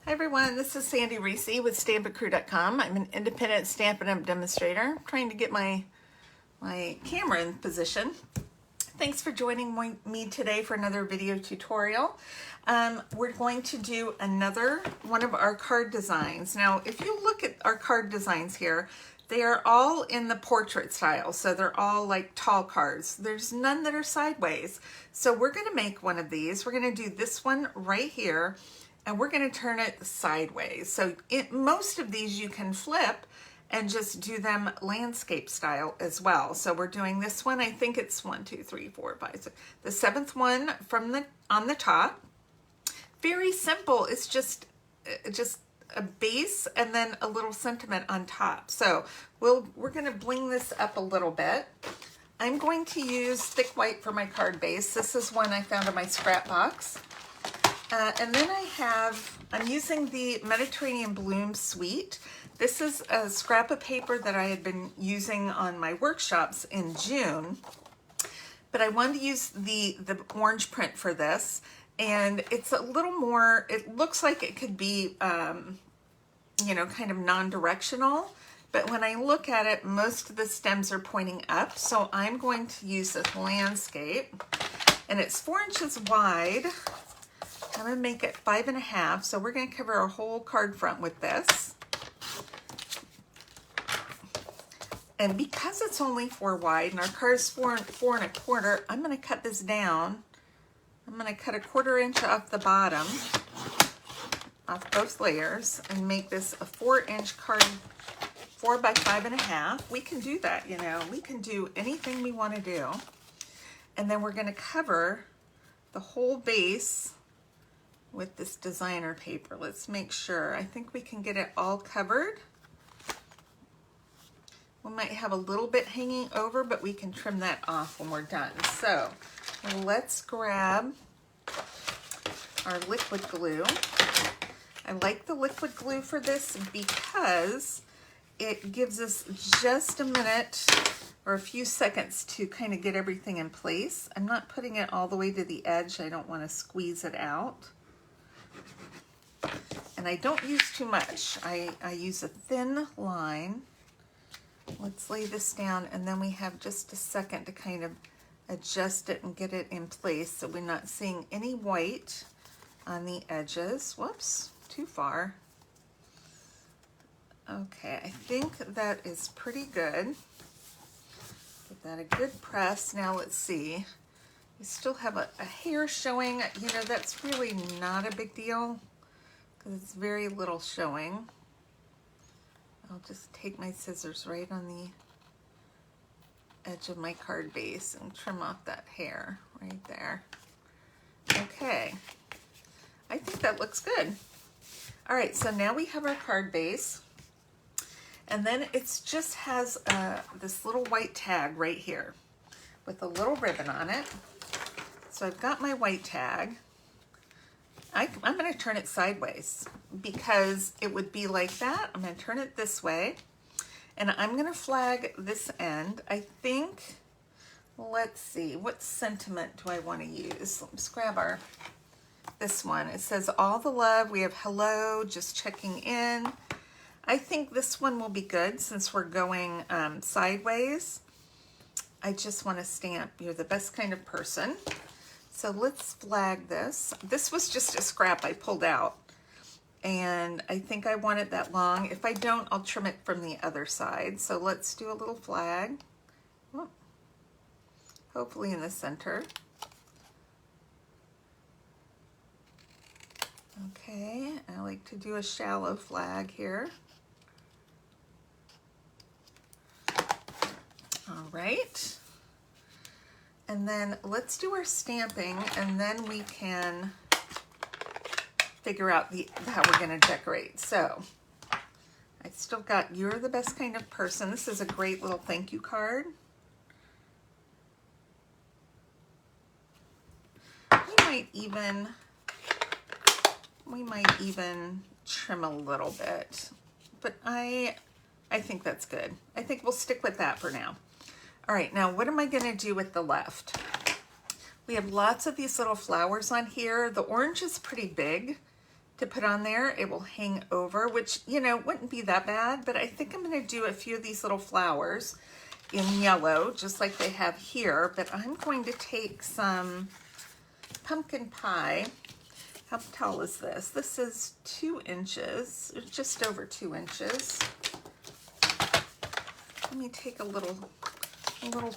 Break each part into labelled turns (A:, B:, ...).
A: Hi everyone, this is Sandy Reese with StampItCrew.com. I'm an independent Stampin' Up! Demonstrator. I'm trying to get my camera in position. Thanks for joining me today for another video tutorial. We're going to do another one of our card designs. Now, if you look at our card designs here, they are all in the portrait style, so they're all like tall cards. There's none that are sideways. So we're going to make one of these. We're going to do this one right here, and we're going to turn it sideways. So most of these you can flip and just do them landscape style as well. So we're doing this one. I think it's 1, 2, 3, 4, 5, 6. The seventh one from on the top. Very simple. It's just a base and then a little sentiment on top. So we're going to bling this up a little bit. I'm going to use thick white for my card base. This is one I found in my scrap box. And then I'm using the Mediterranean Bloom Suite. This is a scrap of paper that I had been using on my workshops in June, but I wanted to use the orange print for this, and it's a little more, it looks like it could be, you know, kind of non-directional, but when I look at it, most of the stems are pointing up, so I'm going to use this landscape, and it's 4 inches wide. I'm going to make it 5.5, so we're going to cover our whole card front with this. And because it's only 4 wide and our card is 4 1/4, I'm going to cut this down. I'm going to cut 1/4 inch off the bottom, off both layers, and make this a 4-inch card, 4 by 5.5. We can do that, you know. We can do anything we want to do. And then we're going to cover the whole base with this designer paper. Let's make sure. I think we can get it all covered. We might have a little bit hanging over, but we can trim that off when we're done. So let's grab our liquid glue. I like the liquid glue for this because it gives us just a minute or a few seconds to kind of get everything in place. I'm not putting it all the way to the edge. I don't want to squeeze it out. And I don't use too much. I use a thin line. Let's lay this down, and then we have just a second to kind of adjust it and get it in place so we're not seeing any white on the edges. Whoops, too far. Okay, I think that is pretty good. Give that a good press. Now let's see. We still have a hair showing. You know, that's really not a big deal because it's very little showing. I'll just take my scissors right on the edge of my card base and trim off that hair right there. Okay, I think that looks good. All right, so now we have our card base, and then it just has this little white tag right here with a little ribbon on it. So I've got my white tag. I'm going to turn it sideways because it would be like that. I'm going to turn it this way, and I'm going to flag this end. I think, let's see, what sentiment do I want to use? Let's grab this one. It says, all the love. We have hello, just checking in. I think this one will be good since we're going sideways. I just want to stamp, you're the best kind of person. So let's flag this. This was just a scrap I pulled out, and I think I want it that long. If I don't, I'll trim it from the other side. So let's do a little flag. Oh, hopefully in the center. Okay, I like to do a shallow flag here. All right. And then let's do our stamping, and then we can figure out how we're going to decorate. So I still got you're the best kind of person. This is a great little thank you card. We might even trim a little bit, but I think that's good. I think we'll stick with that for now. All right, now what am I going to do with the left? We have lots of these little flowers on here. The orange is pretty big to put on there. It will hang over, which, you know, wouldn't be that bad, but I think I'm going to do a few of these little flowers in yellow, just like they have here. But I'm going to take some pumpkin pie. How tall is this? This is 2 inches, just over 2 inches. Let me take a little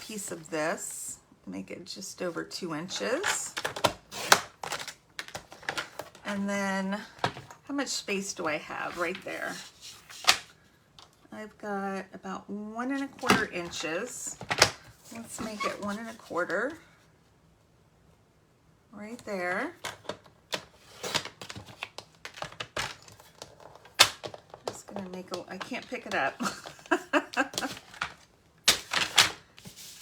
A: piece of this, make it just over 2 inches. And then, how much space do I have? Right there. I've got about 1 1/4 inches. Let's make it 1 1/4. Right there. Just gonna make I can't pick it up.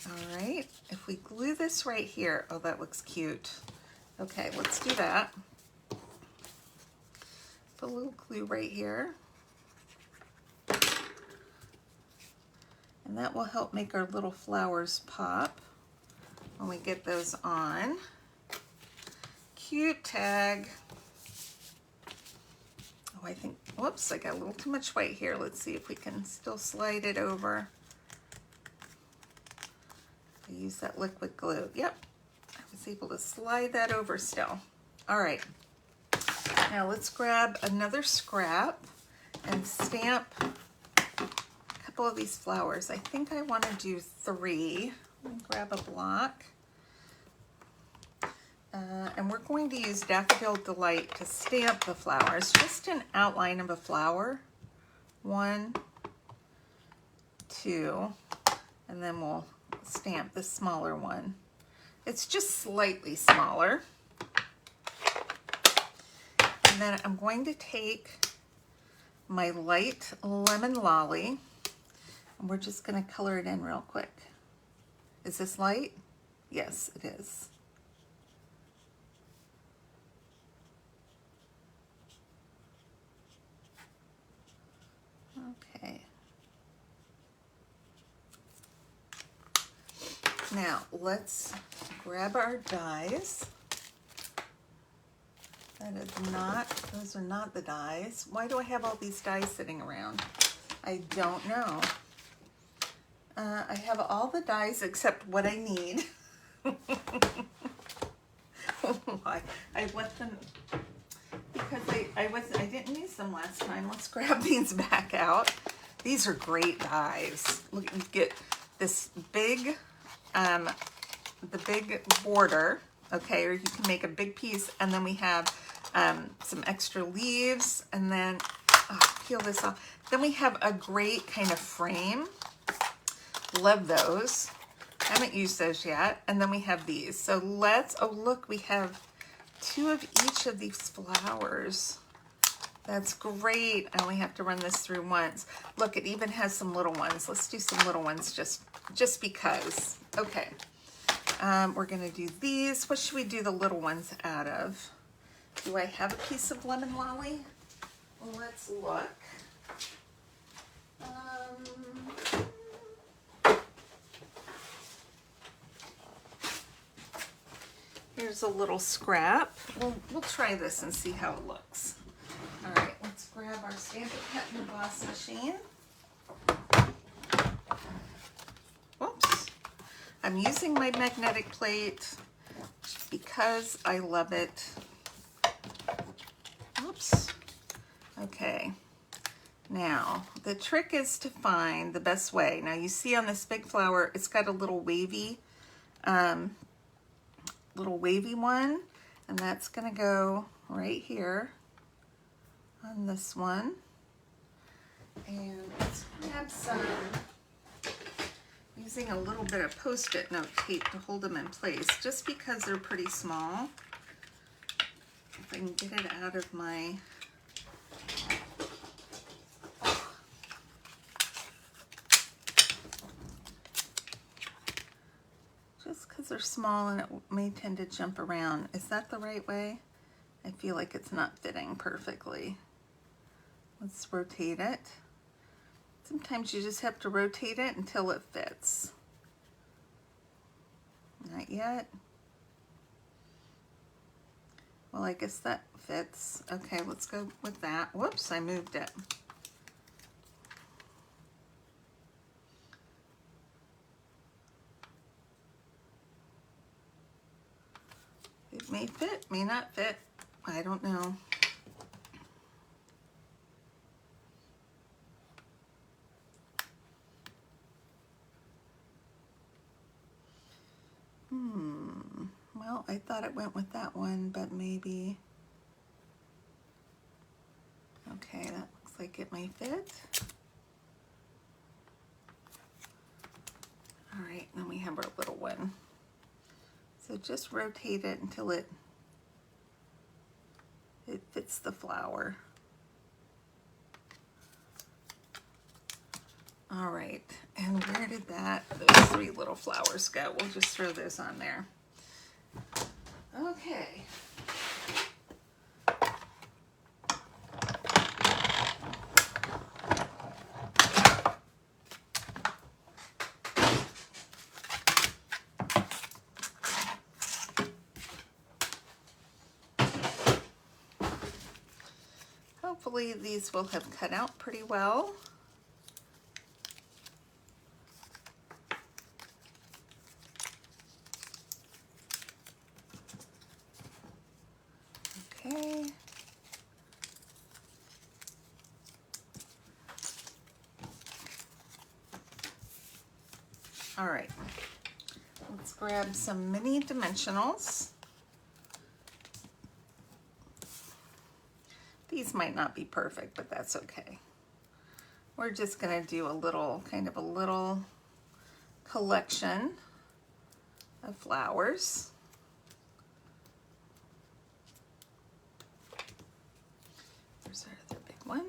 A: All right, if we glue this right here, oh, that looks cute. Okay, let's do that. Put a little glue right here. And that will help make our little flowers pop when we get those on. Cute tag. Oh, I think, whoops, I got a little too much white here. Let's see if we can still slide it over. I use that liquid glue. Yep, I was able to slide that over still. All right, now let's grab another scrap and stamp a couple of these flowers. I think I want to do 3. Let me grab a block. And we're going to use Daffodil Delight to stamp the flowers, just an outline of a flower. 1, 2, and then we'll stamp the smaller one. It's just slightly smaller. And then I'm going to take my light lemon lolly, and we're just going to color it in real quick. Is this light? Yes, it is. Okay. Now let's grab our dies. Those are not the dies. Why do I have all these dies sitting around? I don't know. I have all the dies except what I need. Why? I left them because I didn't use them last time. Let's grab these back out. These are great dies. Look, you get this big, the big border, okay, or you can make a big piece, and then we have some extra leaves, and then peel this off. Then we have a great kind of frame. Love those. Haven't used those yet. And then we have these. So let's, oh look, we have 2 of each of these flowers. That's great. I only have to run this through once. Look, it even has some little ones. Let's do some little ones just because. Okay. We're gonna do these. What should we do the little ones out of? Do I have a piece of lemon lolly? Let's look. Here's a little scrap. We'll try this and see how it looks. All right, let's grab our Stampin' Cut and Emboss machine. Whoops. I'm using my magnetic plate because I love it. Oops. Okay. Now, the trick is to find the best way. Now, you see on this big flower, it's got a little wavy one, and that's going to go right here on this one. And let's grab some, using a little bit of Post-it note tape to hold them in place, just because they're pretty small. If I can get it out of my, just because they're small and it may tend to jump around. Is that the right way? I feel like it's not fitting perfectly. Let's rotate it. Sometimes you just have to rotate it until it fits. Not yet. Well, I guess that fits. Okay, let's go with that. Whoops, I moved it. It may fit, may not fit. I don't know. Well, I thought it went with that one, but maybe. Okay, that looks like it may fit. All right, then we have our little one. So just rotate it until it fits the flower. All right, and where did those 3 little flowers go? We'll just throw those on there. Okay. Hopefully these will have cut out pretty well. Okay. All right. Let's grab some mini dimensionals. These might not be perfect, but that's okay. We're just going to do a little, kind of a little collection of flowers. There's our other big one.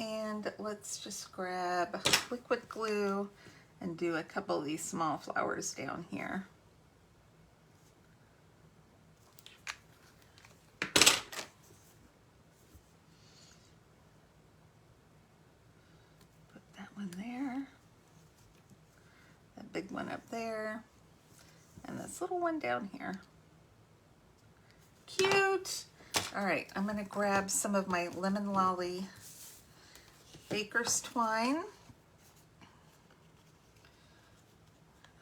A: And let's just grab liquid glue and do a couple of these small flowers down here. Put that one there, that big one up there, and this little one down here. Cute! All right, I'm gonna grab some of my Lemon Lolly Baker's twine.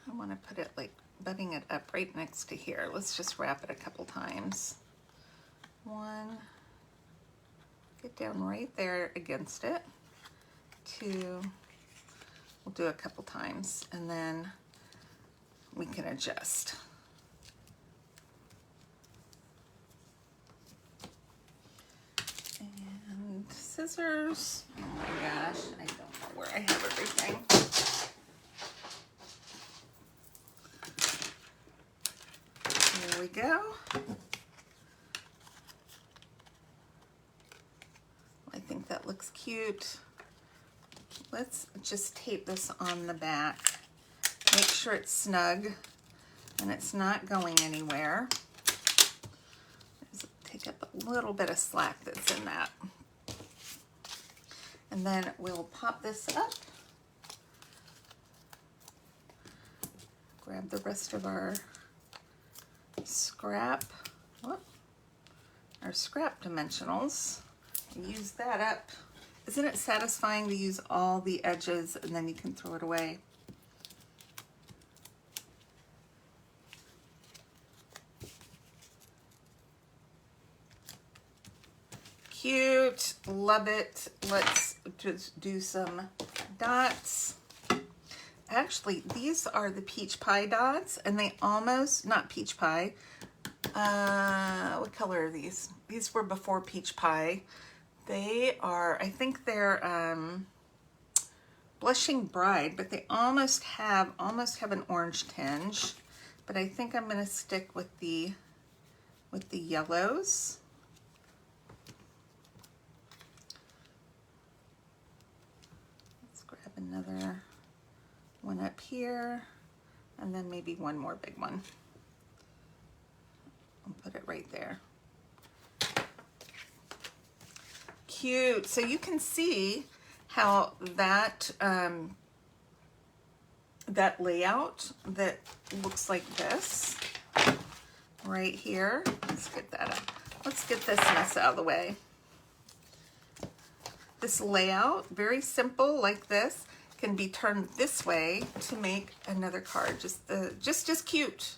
A: I want to put it like butting it up right next to here. Let's just wrap it a couple times. 1, get down right there against it. 2, we'll do a couple times and then we can adjust. And scissors. Oh my gosh, I don't know where I have everything. Here we go. I think that looks cute. Let's just tape this on the back. Make sure it's snug and it's not going anywhere. Just take up a little bit of slack that's in that. And then we'll pop this up. Grab the rest of our scrap, our scrap dimensionals. Use that up. Isn't it satisfying to use all the edges and then you can throw it away? Cute, love it. Let's just do some dots. Actually, these are the peach pie dots, and they almost, not peach pie, what color are these? These were before peach pie. They are, I think they're Blushing Bride, but they almost have an orange tinge. But I think I'm gonna stick with the yellows. Let's grab another one up here, and then maybe one more big one. I'll put it right there. Cute. So you can see how that that layout that looks like this right here. Let's get that up. Let's get this mess out of the way. This layout, very simple like this, can be turned this way to make another card. Just cute.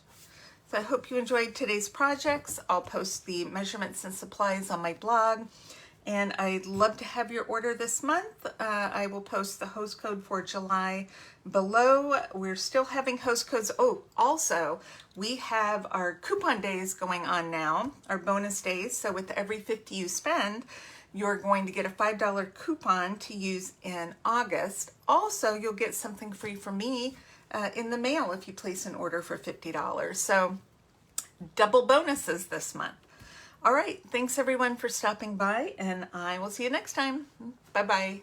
A: So I hope you enjoyed today's projects. I'll post the measurements and supplies on my blog. And I'd love to have your order this month. I will post the host code for July below. We're still having host codes. Oh, also, we have our coupon days going on now, our bonus days. So with every 50 you spend, you're going to get a $5 coupon to use in August. Also, you'll get something free from me in the mail if you place an order for $50. So double bonuses this month. All right, thanks everyone for stopping by, and I will see you next time. Bye-bye.